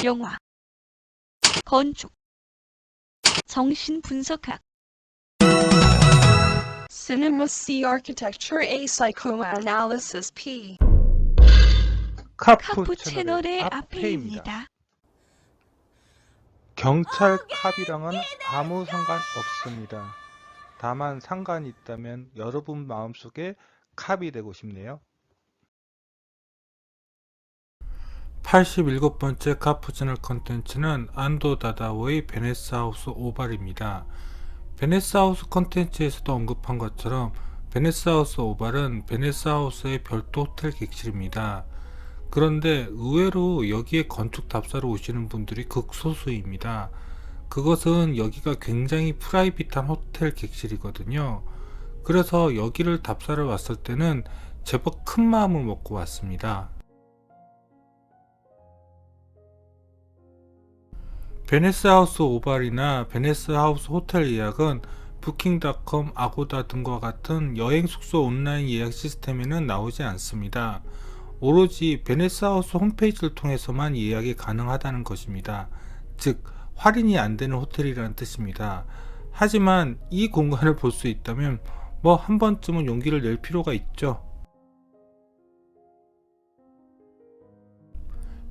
영화, 건축, 정신분석학, Cinema C Architecture A Psychoanalysis P. 카푸 채널의 앞에입니다. 경찰 캅이랑은 아무 상관 없습니다. 다만 상관이 있다면 여러분 마음속에 캅이 되고 싶네요. 87번째 카푸 채널 컨텐츠는 안도 다다오의 베네스 하우스 오발입니다. 베네스 하우스 컨텐츠에서도 언급한 것처럼 베네스 하우스 오발은 베네스 하우스의 별도 호텔 객실입니다. 그런데 의외로 여기에 건축 답사로 오시는 분들이 극소수입니다. 그것은 여기가 굉장히 프라이빗한 호텔 객실이거든요. 그래서 여기를 답사를 왔을 때는 제법 큰 마음을 먹고 왔습니다. 베네스 하우스 오발이나 베네스 하우스 호텔 예약은 부킹닷컴, 아고다 등과 같은 여행 숙소 온라인 예약 시스템에는 나오지 않습니다. 오로지 베네스 하우스 홈페이지를 통해서만 예약이 가능하다는 것입니다. 즉 할인이 안 되는 호텔이라는 뜻입니다. 하지만 이 공간을 볼 수 있다면 뭐 한 번쯤은 용기를 낼 필요가 있죠.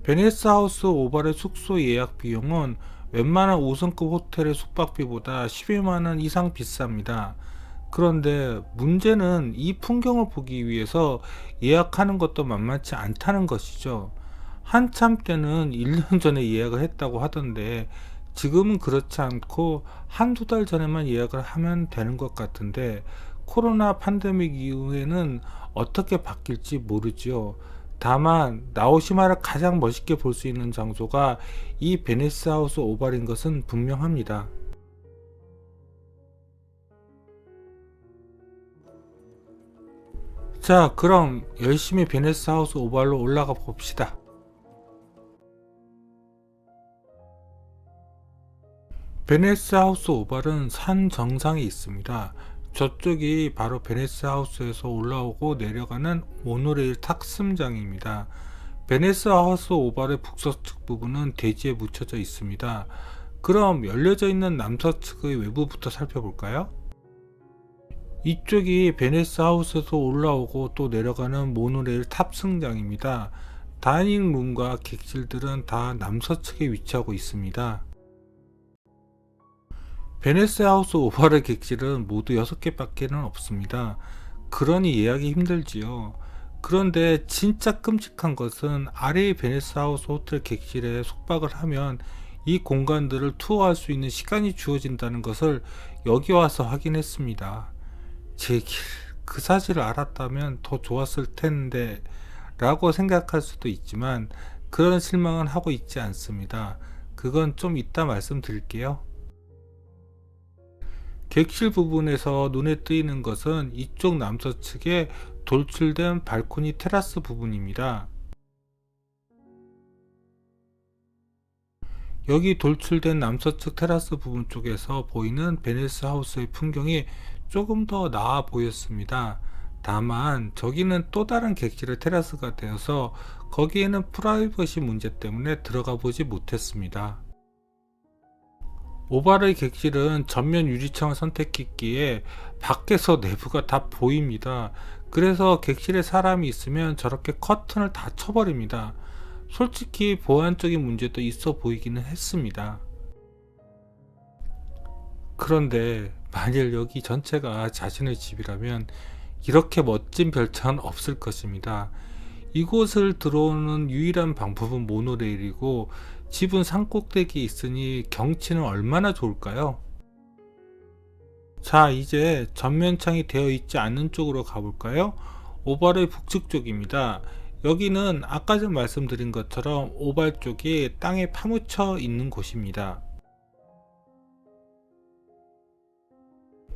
베네스 하우스 오발의 숙소 예약 비용은 웬만한 5성급 호텔의 숙박비보다 12만원 이상 비쌉니다. 그런데 문제는 이 풍경을 보기 위해서 예약하는 것도 만만치 않다는 것이죠. 한참 때는 1년 전에 예약을 했다고 하던데 지금은 그렇지 않고 한두 달 전에만 예약을 하면 되는 것 같은데 코로나 팬데믹 이후에는 어떻게 바뀔지 모르죠. 다만 나오시마를 가장 멋있게 볼 수 있는 장소가 이 베네스 하우스 오발인 것은 분명합니다. 자, 그럼 열심히 베네스 하우스 오발로 올라가 봅시다. 베네스 하우스 오발은 산 정상에 있습니다. 저쪽이 바로 베네스 하우스에서 올라오고 내려가는 모노레일 탑승장입니다. 베네스 하우스 오발의 북서측 부분은 대지에 묻혀져 있습니다. 그럼 열려져 있는 남서측의 외부부터 살펴볼까요? 이쪽이 베네스 하우스에서 올라오고 또 내려가는 모노레일 탑승장입니다. 다이닝룸과 객실들은 다 남서측에 위치하고 있습니다. 베네스 하우스 오발의 객실은 모두 6개밖에는 없습니다. 그러니 예약이 힘들지요. 그런데 진짜 끔찍한 것은 아래의 베네스 하우스 호텔 객실에 숙박을 하면 이 공간들을 투어할 수 있는 시간이 주어진다는 것을 여기 와서 확인했습니다. 제길 그 사실을 알았다면 더 좋았을 텐데 라고 생각할 수도 있지만 그런 실망은 하고 있지 않습니다. 그건 좀 이따 말씀드릴게요. 객실 부분에서 눈에 띄는 것은 이쪽 남서측에 돌출된 발코니 테라스 부분입니다. 여기 돌출된 남서측 테라스 부분 쪽에서 보이는 베네스 하우스의 풍경이 조금 더 나아 보였습니다. 다만 저기는 또 다른 객실의 테라스가 되어서 거기에는 프라이버시 문제 때문에 들어가 보지 못했습니다. 오발의 객실은 전면 유리창을 선택했기에 밖에서 내부가 다 보입니다. 그래서 객실에 사람이 있으면 저렇게 커튼을 다 쳐버립니다. 솔직히 보안적인 문제도 있어 보이기는 했습니다. 그런데 만일 여기 전체가 자신의 집이라면 이렇게 멋진 별장은 없을 것입니다. 이곳을 들어오는 유일한 방법은 모노레일이고 집은 산꼭대기에 있으니 경치는 얼마나 좋을까요? 자, 이제 전면창이 되어 있지 않은 쪽으로 가볼까요? 오발의 북측 쪽입니다. 여기는 아까 전 말씀드린 것처럼 오발 쪽이 땅에 파묻혀 있는 곳입니다.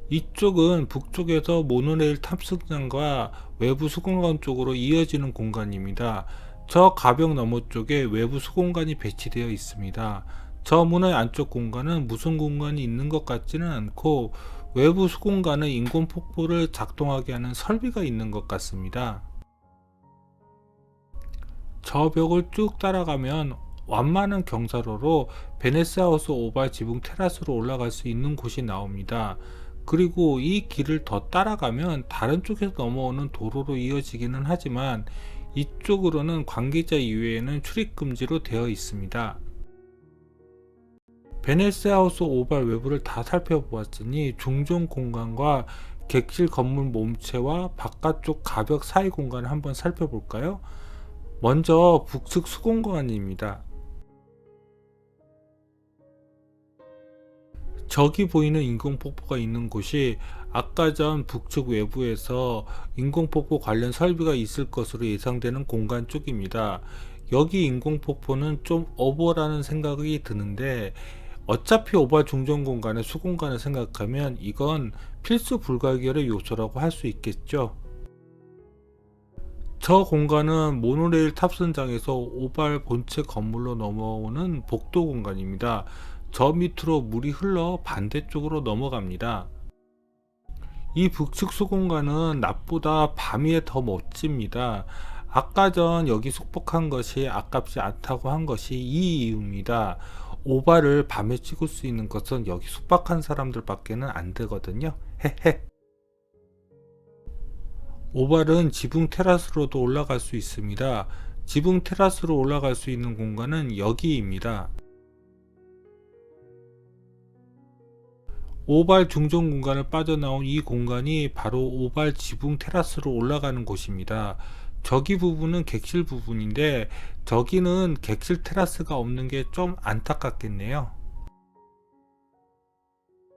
이쪽은 북쪽에서 모노레일 탑승장과 외부 수공간 쪽으로 이어지는 공간입니다. 저 가벽 너머 쪽에 외부 수공간이 배치되어 있습니다. 저 문의 안쪽 공간은 무슨 공간이 있는 것 같지는 않고 외부 수공간은 인공 폭포를 작동하게 하는 설비가 있는 것 같습니다. 저 벽을 쭉 따라가면 완만한 경사로로 베네스하우스 오발 지붕 테라스로 올라갈 수 있는 곳이 나옵니다. 그리고 이 길을 더 따라가면 다른 쪽에서 넘어오는 도로로 이어지기는 하지만 이쪽으로는 관계자 이외에는 출입 금지로 되어 있습니다. 베네스하우스 오발 외부를 다 살펴보았으니 중정 공간과 객실 건물 몸체와 바깥쪽 가벽 사이 공간을 한번 살펴볼까요? 먼저 북측 수공간입니다. 저기 보이는 인공폭포가 있는 곳이 아까 전 북측 외부에서 인공폭포 관련 설비가 있을 것으로 예상되는 공간 쪽입니다. 여기 인공폭포는 좀 오버라는 생각이 드는데 어차피 오발 중전 공간의 수공간을 생각하면 이건 필수 불가결의 요소라고 할 수 있겠죠. 저 공간은 모노레일 탑승장에서 오발 본체 건물로 넘어오는 복도 공간입니다. 저 밑으로 물이 흘러 반대쪽으로 넘어갑니다. 이 북측 수공간은 낮보다 밤이에 더 멋집니다. 아까 전 여기 숙박한 것이 아깝지 않다고 한 것이 이 이유입니다. 오발을 밤에 찍을 수 있는 것은 여기 숙박한 사람들밖에는 안 되거든요. 헤헤. 오발은 지붕 테라스로도 올라갈 수 있습니다. 지붕 테라스로 올라갈 수 있는 공간은 여기입니다. 오발 중정 공간을 빠져나온 이 공간이 바로 오발 지붕 테라스로 올라가는 곳입니다. 저기 부분은 객실 부분인데 저기는 객실 테라스가 없는 게 좀 안타깝겠네요.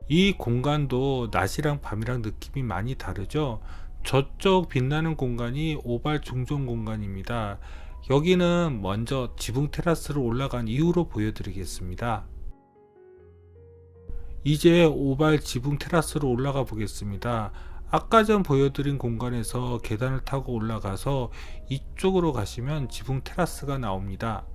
이 공간도 낮이랑 밤이랑 느낌이 많이 다르죠. 저쪽 빛나는 공간이 오발 중정 공간입니다. 여기는 먼저 지붕 테라스로 올라간 이후로 보여드리겠습니다. 이제 오발 지붕 테라스로 올라가 보겠습니다. 아까 전 보여드린 공간에서 계단을 타고 올라가서 이쪽으로 가시면 지붕 테라스가 나옵니다.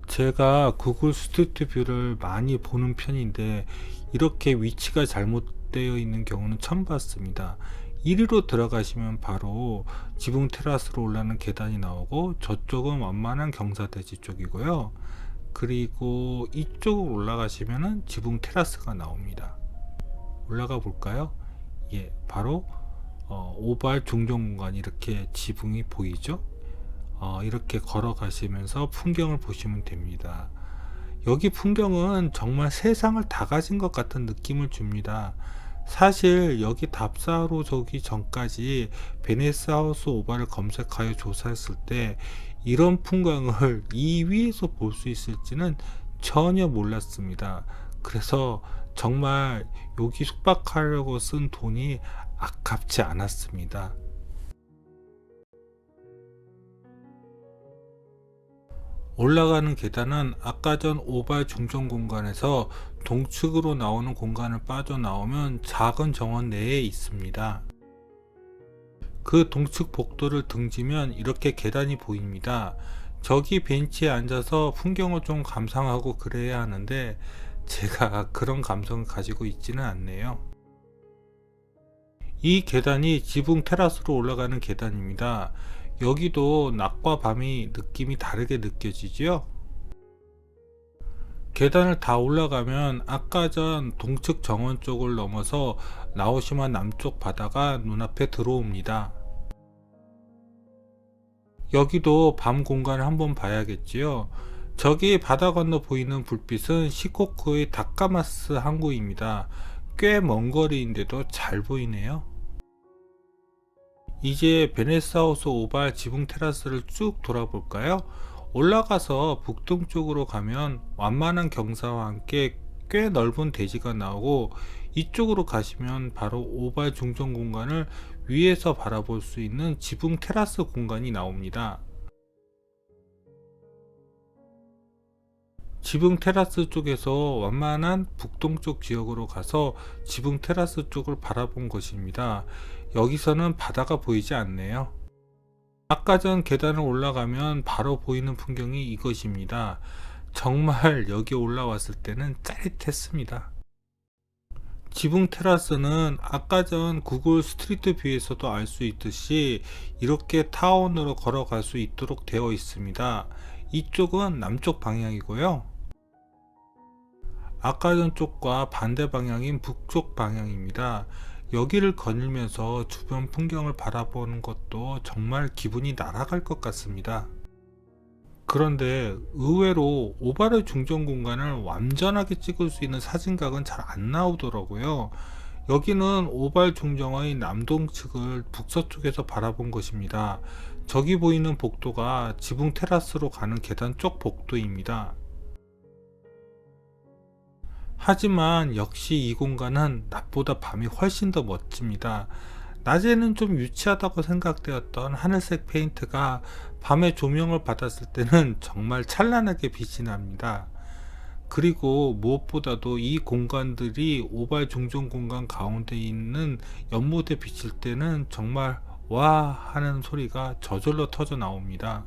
제가 구글 스트리트 뷰를 많이 보는 편인데 이렇게 위치가 잘못되어 있는 경우는 처음 봤습니다. 이리로 들어가시면 바로 지붕 테라스로 올라가는 계단이 나오고 저쪽은 완만한 경사대지 쪽이고요. 그리고 이쪽으로 올라가시면 지붕 테라스가 나옵니다. 올라가 볼까요? 예, 바로 오발 중정 공간 이렇게 지붕이 보이죠? 이렇게 걸어가시면서 풍경을 보시면 됩니다. 여기 풍경은 정말 세상을 다 가진 것 같은 느낌을 줍니다. 사실 여기 답사로 저기 전까지 베네스하우스 오발을 검색하여 조사했을 때 이런 풍광을 이 위에서 볼 수 있을지는 전혀 몰랐습니다. 그래서 정말 여기 숙박하려고 쓴 돈이 아깝지 않았습니다. 올라가는 계단은 아까 전 오발 중정 공간에서 동측으로 나오는 공간을 빠져나오면 작은 정원 내에 있습니다. 그 동측 복도를 등지면 이렇게 계단이 보입니다. 저기 벤치에 앉아서 풍경을 좀 감상하고 그래야 하는데 제가 그런 감성을 가지고 있지는 않네요. 이 계단이 지붕 테라스로 올라가는 계단입니다. 여기도 낮과 밤이 느낌이 다르게 느껴지죠? 계단을 다 올라가면 아까 전 동측 정원 쪽을 넘어서 나오시마 남쪽 바다가 눈앞에 들어옵니다. 여기도 밤 공간을 한번 봐야겠지요. 저기 바다 건너 보이는 불빛은 시코쿠의 다카마스 항구입니다. 꽤 먼 거리인데도 잘 보이네요. 이제 베네스하우스 오발 지붕 테라스를 쭉 돌아볼까요? 올라가서 북동쪽으로 가면 완만한 경사와 함께 꽤 넓은 대지가 나오고 이쪽으로 가시면 바로 오발 중정 공간을 위에서 바라볼 수 있는 지붕 테라스 공간이 나옵니다. 지붕 테라스 쪽에서 완만한 북동쪽 지역으로 가서 지붕 테라스 쪽을 바라본 것입니다. 여기서는 바다가 보이지 않네요. 아까 전 계단을 올라가면 바로 보이는 풍경이 이것입니다. 정말 여기 올라왔을 때는 짜릿했습니다. 지붕 테라스는 아까 전 구글 스트리트 뷰에서도 알 수 있듯이 이렇게 타원으로 걸어갈 수 있도록 되어 있습니다. 이쪽은 남쪽 방향이고요. 아까 전 쪽과 반대 방향인 북쪽 방향입니다. 여기를 거닐면서 주변 풍경을 바라보는 것도 정말 기분이 날아갈 것 같습니다. 그런데 의외로 오바르 중정 공간을 완전하게 찍을 수 있는 사진각은 잘 안 나오더라고요. 여기는 오발 중정의 남동측을 북서쪽에서 바라본 것입니다. 저기 보이는 복도가 지붕 테라스로 가는 계단 쪽 복도입니다. 하지만 역시 이 공간은 낮보다 밤이 훨씬 더 멋집니다. 낮에는 좀 유치하다고 생각되었던 하늘색 페인트가 밤에 조명을 받았을 때는 정말 찬란하게 빛이 납니다. 그리고 무엇보다도 이 공간들이 오발 중정 공간 가운데 있는 연못에 비칠 때는 정말 와 하는 소리가 저절로 터져 나옵니다.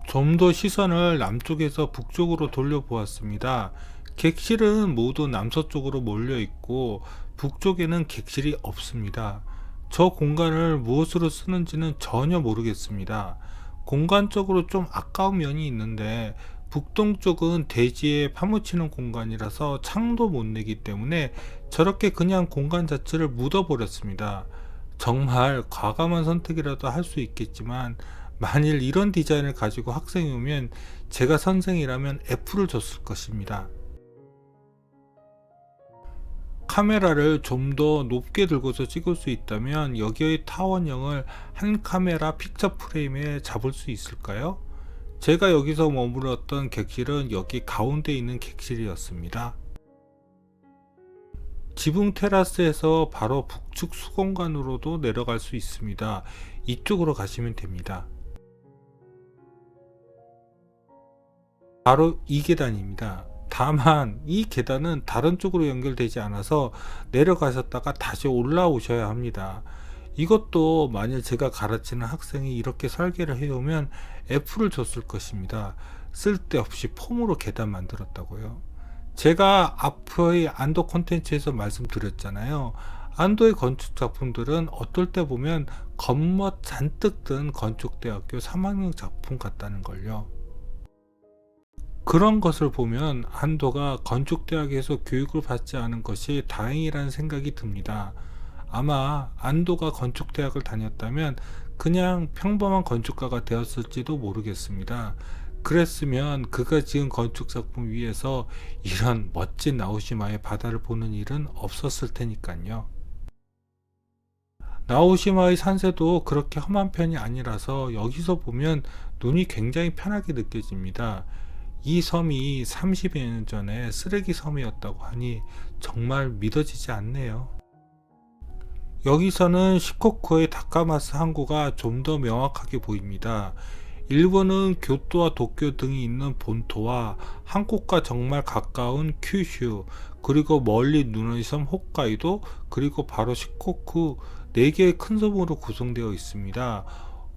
좀 더 시선을 남쪽에서 북쪽으로 돌려보았습니다. 객실은 모두 남서쪽으로 몰려 있고 북쪽에는 객실이 없습니다. 저 공간을 무엇으로 쓰는지는 전혀 모르겠습니다. 공간적으로 좀 아까운 면이 있는데 북동쪽은 대지에 파묻히는 공간이라서 창도 못 내기 때문에 저렇게 그냥 공간 자체를 묻어버렸습니다. 정말 과감한 선택이라도 할 수 있겠지만 만일 이런 디자인을 가지고 학생이 오면 제가 선생이라면 F를 줬을 것입니다. 카메라를 좀 더 높게 들고서 찍을 수 있다면 여기의 타원형을 한 카메라 픽처 프레임에 잡을 수 있을까요? 제가 여기서 머물렀던 객실은 여기 가운데 있는 객실이었습니다. 지붕 테라스에서 바로 북측 수공간으로도 내려갈 수 있습니다. 이쪽으로 가시면 됩니다. 바로 이 계단입니다. 다만 이 계단은 다른 쪽으로 연결되지 않아서 내려가셨다가 다시 올라오셔야 합니다. 이것도 만일 제가 가르치는 학생이 이렇게 설계를 해오면 F를 줬을 것입니다. 쓸데없이 폼으로 계단 만들었다고요. 제가 앞의 안도 콘텐츠에서 말씀드렸잖아요. 안도의 건축 작품들은 어떨 때 보면 겉멋 잔뜩 든 건축대학교 3학년 작품 같다는 걸요. 그런 것을 보면 안도가 건축대학에서 교육을 받지 않은 것이 다행이라는 생각이 듭니다. 아마 안도가 건축대학을 다녔다면 그냥 평범한 건축가가 되었을지도 모르겠습니다. 그랬으면 그가 지은 건축작품 위에서 이런 멋진 나오시마의 바다를 보는 일은 없었을 테니까요. 나오시마의 산세도 그렇게 험한 편이 아니라서 여기서 보면 눈이 굉장히 편하게 느껴집니다. 이 섬이 30여 년 전에 쓰레기 섬이었다고 하니 정말 믿어지지 않네요. 여기서는 시코쿠의 다카마스 항구가 좀 더 명확하게 보입니다. 일본은 교토와 도쿄 등이 있는 본토와 한국과 정말 가까운 큐슈, 그리고 멀리 눈의 섬 홋카이도, 그리고 바로 시코쿠 4개의 큰 섬으로 구성되어 있습니다.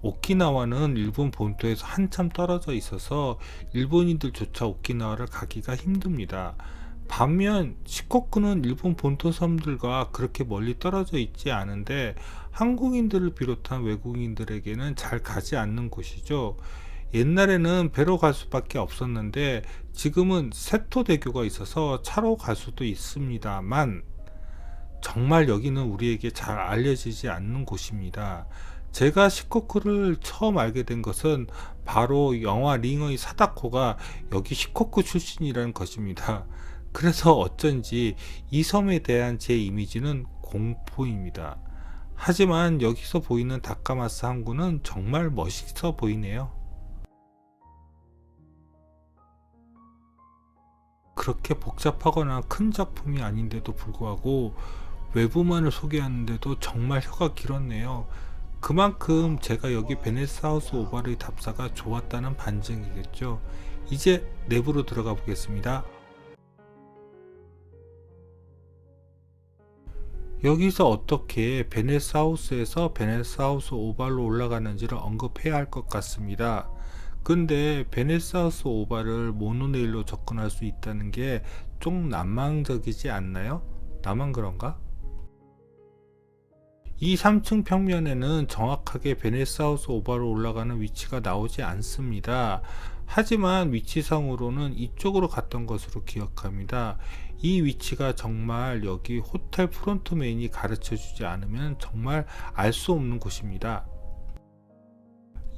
오키나와는 일본 본토에서 한참 떨어져 있어서 일본인들조차 오키나와를 가기가 힘듭니다. 반면 시코쿠는 일본 본토 섬들과 그렇게 멀리 떨어져 있지 않은데 한국인들을 비롯한 외국인들에게는 잘 가지 않는 곳이죠. 옛날에는 배로 갈 수밖에 없었는데 지금은 세토대교가 있어서 차로 갈 수도 있습니다만 정말 여기는 우리에게 잘 알려지지 않는 곳입니다. 제가 시코쿠를 처음 알게 된 것은 바로 영화 링의 사다코가 여기 시코쿠 출신이라는 것입니다. 그래서 어쩐지 이 섬에 대한 제 이미지는 공포입니다. 하지만 여기서 보이는 다카마스 항구는 정말 멋있어 보이네요. 그렇게 복잡하거나 큰 작품이 아닌데도 불구하고 외부만을 소개하는데도 정말 혀가 길었네요. 그만큼 제가 여기 베네스하우스 오바르의 답사가 좋았다는 반증이겠죠. 이제 내부로 들어가 보겠습니다. 여기서 어떻게 베네스하우스에서 베네스하우스 오발로 올라가는지를 언급해야 할 것 같습니다. 근데 베네사우스 오발을 모노레일로 접근할 수 있다는 게 좀 난망적이지 않나요? 나만 그런가? 이 3층 평면에는 정확하게 베네사우스 오발로 올라가는 위치가 나오지 않습니다. 하지만 위치상으로는 이쪽으로 갔던 것으로 기억합니다. 이 위치가 정말 여기 호텔 프론트맨이 가르쳐 주지 않으면 정말 알 수 없는 곳입니다.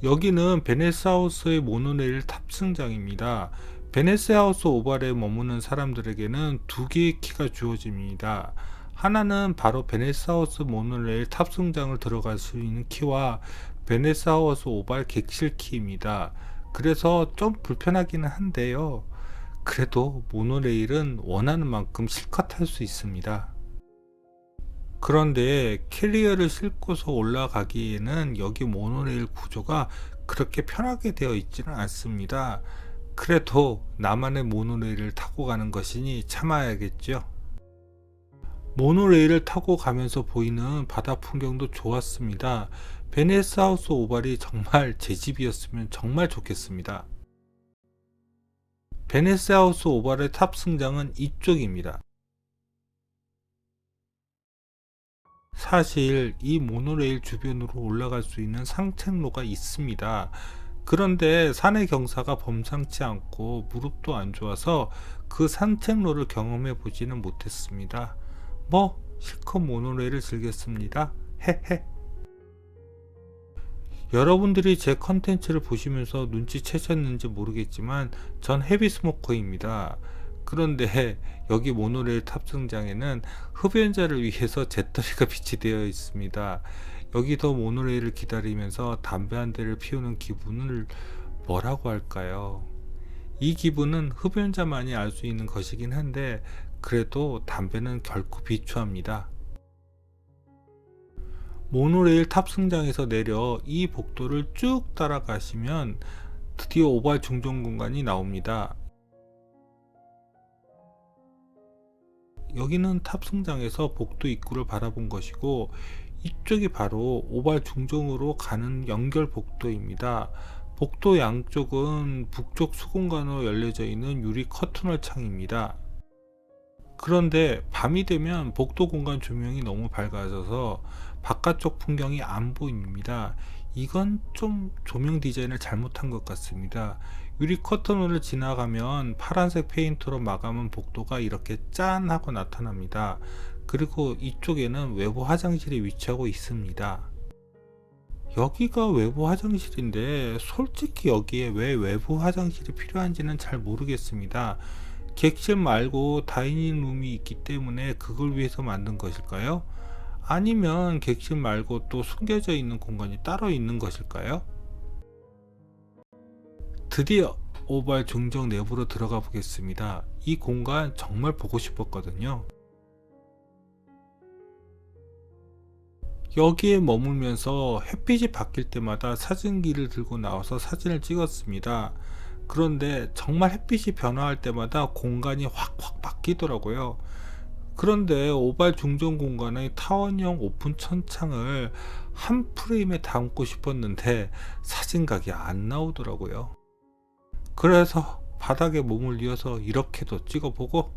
여기는 베네사우스의 모노레일 탑승장입니다. 베네사우스 오발에 머무는 사람들에게는 두 개의 키가 주어집니다. 하나는 바로 베네사우스 모노레일 탑승장을 들어갈 수 있는 키와 베네사우스 오발 객실 키입니다. 그래서 좀 불편하기는 한데요. 그래도 모노레일은 원하는 만큼 실컷 탈 수 있습니다. 그런데 캐리어를 싣고서 올라가기에는 여기 모노레일 구조가 그렇게 편하게 되어 있지는 않습니다. 그래도 나만의 모노레일을 타고 가는 것이니 참아야겠죠. 모노레일을 타고 가면서 보이는 바다 풍경도 좋았습니다. 베네사우스 오발이 정말 제 집이었으면 정말 좋겠습니다. 베네사우스 오발의 탑승장은 이쪽입니다. 사실 이 모노레일 주변으로 올라갈 수 있는 상책로가 있습니다. 그런데 산의 경사가 범상치 않고 무릎도 안 좋아서 그 산책로를 경험해 보지는 못했습니다. 뭐 실컷 모노레일을 즐겼습니다. 헤헤. 여러분들이 제 컨텐츠를 보시면서 눈치채셨는지 모르겠지만 전 헤비스모커입니다. 그런데 여기 모노레일 탑승장에는 흡연자를 위해서 재떨이가 비치되어 있습니다. 여기도 모노레일을 기다리면서 담배 한 대를 피우는 기분을 뭐라고 할까요? 이 기분은 흡연자만이 알 수 있는 것이긴 한데 그래도 담배는 결코 비추합니다. 모노레일 탑승장에서 내려 이 복도를 쭉 따라가시면 드디어 오발 중정 공간이 나옵니다. 여기는 탑승장에서 복도 입구를 바라본 것이고 이쪽이 바로 오발 중정으로 가는 연결 복도입니다. 복도 양쪽은 북쪽 수공간으로 열려져 있는 유리 커튼홀 창입니다. 그런데 밤이 되면 복도 공간 조명이 너무 밝아져서 바깥쪽 풍경이 안 보입니다. 이건 좀 조명 디자인을 잘못한 것 같습니다. 유리 커튼홀을 지나가면 파란색 페인트로 마감한 복도가 이렇게 짠 하고 나타납니다. 그리고 이쪽에는 외부 화장실이 위치하고 있습니다. 여기가 외부 화장실인데 솔직히 여기에 왜 외부 화장실이 필요한지는 잘 모르겠습니다. 객실 말고 다이닝 룸이 있기 때문에 그걸 위해서 만든 것일까요? 아니면 객실 말고 또 숨겨져 있는 공간이 따로 있는 것일까요? 드디어 오발 중정 내부로 들어가 보겠습니다. 이 공간 정말 보고 싶었거든요. 여기에 머물면서 햇빛이 바뀔 때마다 사진기를 들고 나와서 사진을 찍었습니다. 그런데 정말 햇빛이 변화할 때마다 공간이 확 바뀌더라고요. 그런데 오발 중정 공간의 타원형 오픈 천창을 한 프레임에 담고 싶었는데 사진각이 안 나오더라고요. 그래서 바닥에 몸을 이어서 이렇게도 찍어보고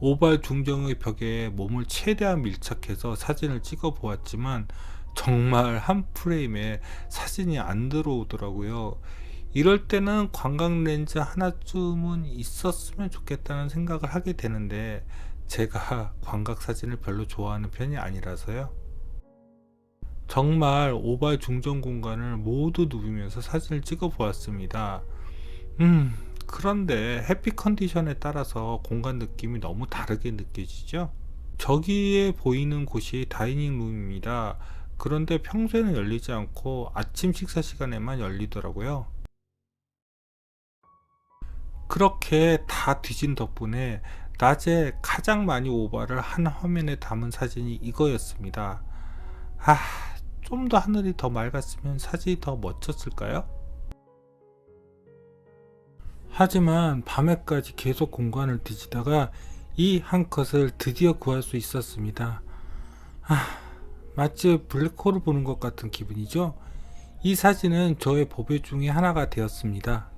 오발 중정의 벽에 몸을 최대한 밀착해서 사진을 찍어 보았지만 정말 한 프레임에 사진이 안 들어오더라고요. 이럴 때는 관광 렌즈 하나쯤은 있었으면 좋겠다는 생각을 하게 되는데 제가 광각 사진을 별로 좋아하는 편이 아니라서요. 정말 오발 중정 공간을 모두 누비면서 사진을 찍어 보았습니다. 그런데 햇빛 컨디션에 따라서 공간 느낌이 너무 다르게 느껴지죠? 저기에 보이는 곳이 다이닝 룸입니다. 그런데 평소에는 열리지 않고 아침 식사 시간에만 열리더라고요. 그렇게 다 뒤진 덕분에 낮에 가장 많이 오발을 한 화면에 담은 사진이 이거였습니다. 좀 더 하늘이 더 맑았으면 사진이 더 멋졌을까요? 하지만 밤에까지 계속 공간을 뒤지다가 이 한 컷을 드디어 구할 수 있었습니다. 마치 블랙홀을 보는 것 같은 기분이죠. 이 사진은 저의 보배 중에 하나가 되었습니다.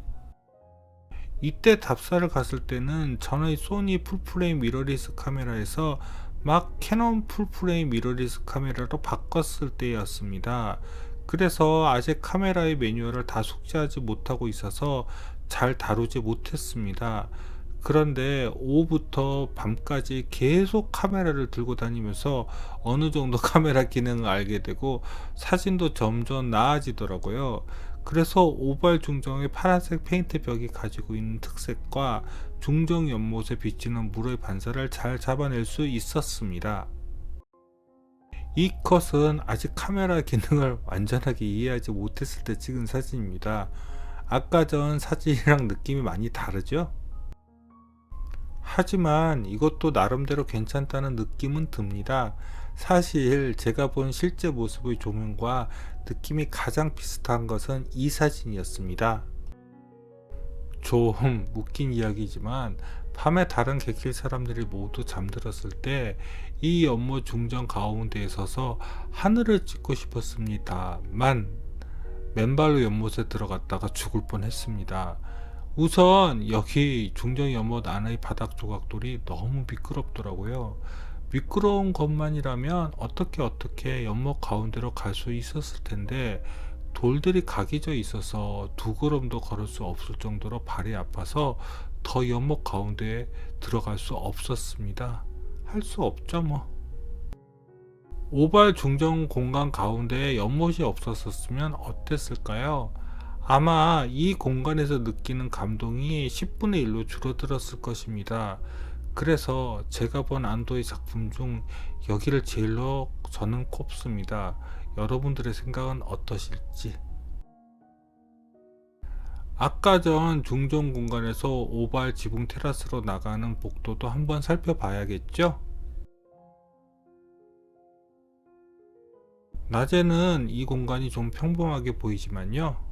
이때 답사를 갔을 때는 전의 소니 풀프레임 미러리스 카메라에서 막 캐논 풀프레임 미러리스 카메라로 바꿨을 때였습니다. 그래서 아직 카메라의 매뉴얼을 다 숙지하지 못하고 있어서 잘 다루지 못했습니다. 그런데 오후부터 밤까지 계속 카메라를 들고 다니면서 어느 정도 카메라 기능을 알게 되고 사진도 점점 나아지더라고요. 그래서 오발 중정의 파란색 페인트 벽이 가지고 있는 특색과 중정 연못에 비치는 물의 반사를 잘 잡아낼 수 있었습니다. 이 컷은 아직 카메라 기능을 완전하게 이해하지 못했을 때 찍은 사진입니다. 아까 전 사진이랑 느낌이 많이 다르죠? 하지만 이것도 나름대로 괜찮다는 느낌은 듭니다. 사실 제가 본 실제 모습의 조명과 느낌이 가장 비슷한 것은 이 사진이었습니다. 좀 웃긴 이야기지만 밤에 다른 객실 사람들이 모두 잠들었을 때 이 연못 중정 가운데에 서서 하늘을 찍고 싶었습니다만 맨발로 연못에 들어갔다가 죽을 뻔했습니다. 우선 여기 중정 연못 안의 바닥 조각돌이 너무 미끄럽더라고요. 미끄러운 것만이라면 어떻게 연못 가운데로 갈 수 있었을 텐데 돌들이 각이 져 있어서 두 걸음도 걸을 수 없을 정도로 발이 아파서 더 연못 가운데에 들어갈 수 없었습니다. 할 수 없죠 뭐. 오발 중정 공간 가운데에 연못이 없었으면 어땠을까요? 아마 이 공간에서 느끼는 감동이 10분의 1로 줄어들었을 것입니다. 그래서 제가 본 안도의 작품 중 여기를 제일로 저는 꼽습니다. 여러분들의 생각은 어떠실지. 아까 전 중정 공간에서 오발 지붕 테라스로 나가는 복도도 한번 살펴봐야겠죠? 낮에는 이 공간이 좀 평범하게 보이지만요.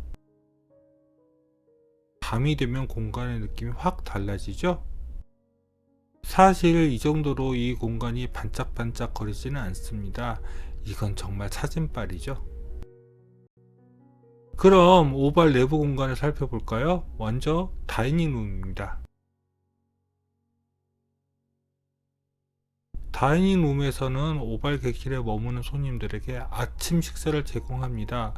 밤이 되면 공간의 느낌이 확 달라지죠? 사실 이 정도로 이 공간이 반짝반짝 거리지는 않습니다. 이건 정말 사진빨이죠. 그럼 오발 내부 공간을 살펴볼까요? 먼저 다이닝룸입니다. 다이닝룸에서는 오발 객실에 머무는 손님들에게 아침 식사를 제공합니다.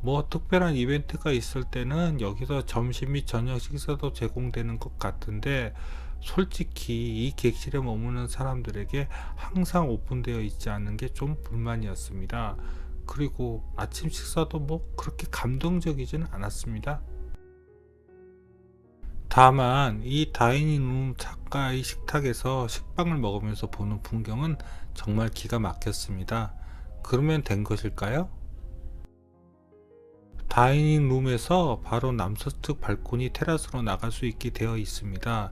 뭐 특별한 이벤트가 있을 때는 여기서 점심 및 저녁 식사도 제공되는 것 같은데 솔직히 이 객실에 머무는 사람들에게 항상 오픈되어 있지 않은 게 좀 불만이었습니다. 그리고 아침 식사도 뭐 그렇게 감동적이지는 않았습니다. 다만 이 다이닝룸 창가의 식탁에서 식빵을 먹으면서 보는 풍경은 정말 기가 막혔습니다. 그러면 된 것일까요? 다이닝룸에서 바로 남서측 발코니 테라스로 나갈 수 있게 되어 있습니다.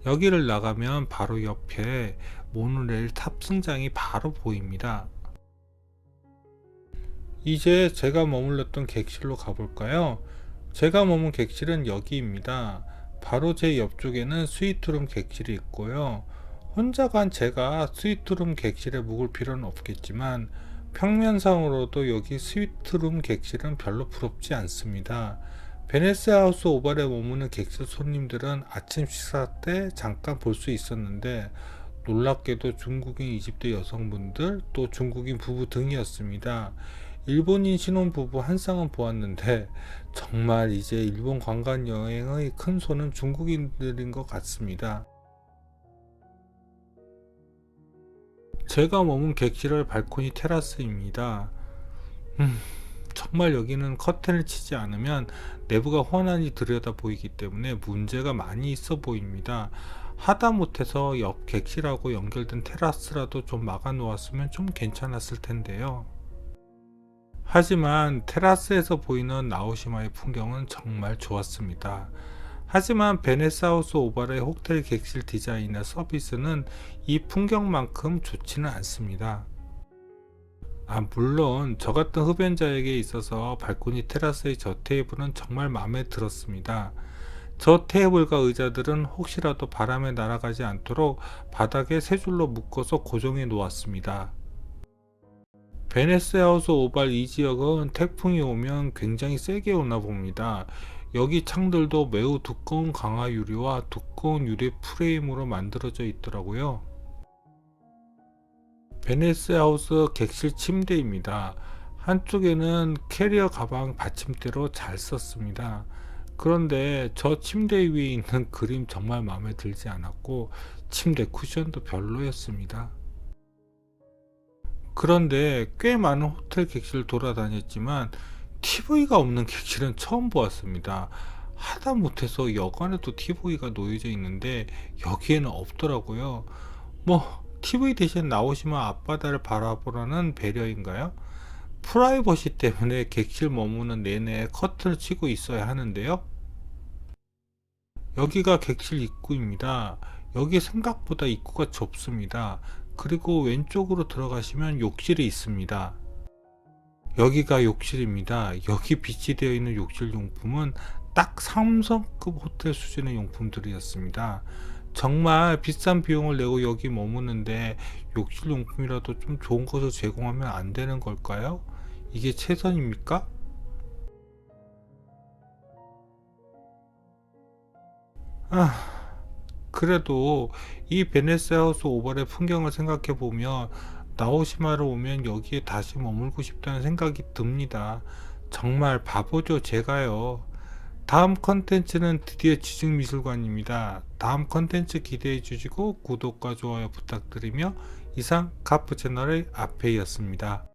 여기를 나가면 바로 옆에 모노레일 탑승장이 바로 보입니다. 이제 제가 머물렀던 객실로 가볼까요? 제가 머문 객실은 여기입니다. 바로 제 옆쪽에는 스위트룸 객실이 있고요. 혼자 간 제가 스위트룸 객실에 묵을 필요는 없겠지만 평면상으로도 여기 스위트룸 객실은 별로 부럽지 않습니다. 베네스 하우스 오발에 머무는 객실 손님들은 아침 식사 때 잠깐 볼 수 있었는데 놀랍게도 중국인 20대 여성분들 또 중국인 부부 등이었습니다. 일본인 신혼부부 한 쌍은 보았는데 정말 이제 일본 관광 여행의 큰 손은 중국인들인 것 같습니다. 제가 머문 객실의 발코니 테라스입니다. 정말 여기는 커튼을 치지 않으면 내부가 훤하니 들여다 보이기 때문에 문제가 많이 있어 보입니다. 하다못해서 옆 객실하고 연결된 테라스라도 좀 막아 놓았으면 좀 괜찮았을 텐데요. 하지만 테라스에서 보이는 나오시마의 풍경은 정말 좋았습니다. 하지만 베네스 하우스 오발의 호텔 객실 디자인이나 서비스는 이 풍경만큼 좋지는 않습니다. 물론 저 같은 흡연자에게 있어서 발코니 테라스의 저 테이블은 정말 마음에 들었습니다. 저 테이블과 의자들은 혹시라도 바람에 날아가지 않도록 바닥에 세 줄로 묶어서 고정해 놓았습니다. 베네스 하우스 오발 이 지역은 태풍이 오면 굉장히 세게 오나 봅니다. 여기 창들도 매우 두꺼운 강화 유리와 두꺼운 유리 프레임으로 만들어져 있더라고요. 베네스 하우스 객실 침대입니다. 한쪽에는 캐리어 가방 받침대로 잘 썼습니다. 그런데 저 침대 위에 있는 그림 정말 마음에 들지 않았고 침대 쿠션도 별로였습니다. 그런데 꽤 많은 호텔 객실 돌아다녔지만 TV가 없는 객실은 처음 보았습니다. 하다못해서 여관에도 TV가 놓여져 있는데 여기에는 없더라고요. 뭐 TV 대신 나오시면 앞바다를 바라보라는 배려인가요? 프라이버시 때문에 객실 머무는 내내 커튼을 치고 있어야 하는데요. 여기가 객실 입구입니다. 여기 생각보다 입구가 좁습니다. 그리고 왼쪽으로 들어가시면 욕실이 있습니다. 여기가 욕실입니다. 여기 비치되어 있는 욕실 용품은 딱 3성급 호텔 수준의 용품들이었습니다. 정말 비싼 비용을 내고 여기 머무는데 욕실 용품이라도 좀 좋은 것을 제공하면 안 되는 걸까요? 이게 최선입니까? 그래도 이 베네스 하우스 오발의 풍경을 생각해 보면 나오시마를 오면 여기에 다시 머물고 싶다는 생각이 듭니다. 정말 바보죠, 제가요. 다음 컨텐츠는 드디어 지중미술관입니다. 다음 컨텐츠 기대해 주시고 구독과 좋아요 부탁드리며 이상 가프 채널의 아페이였습니다.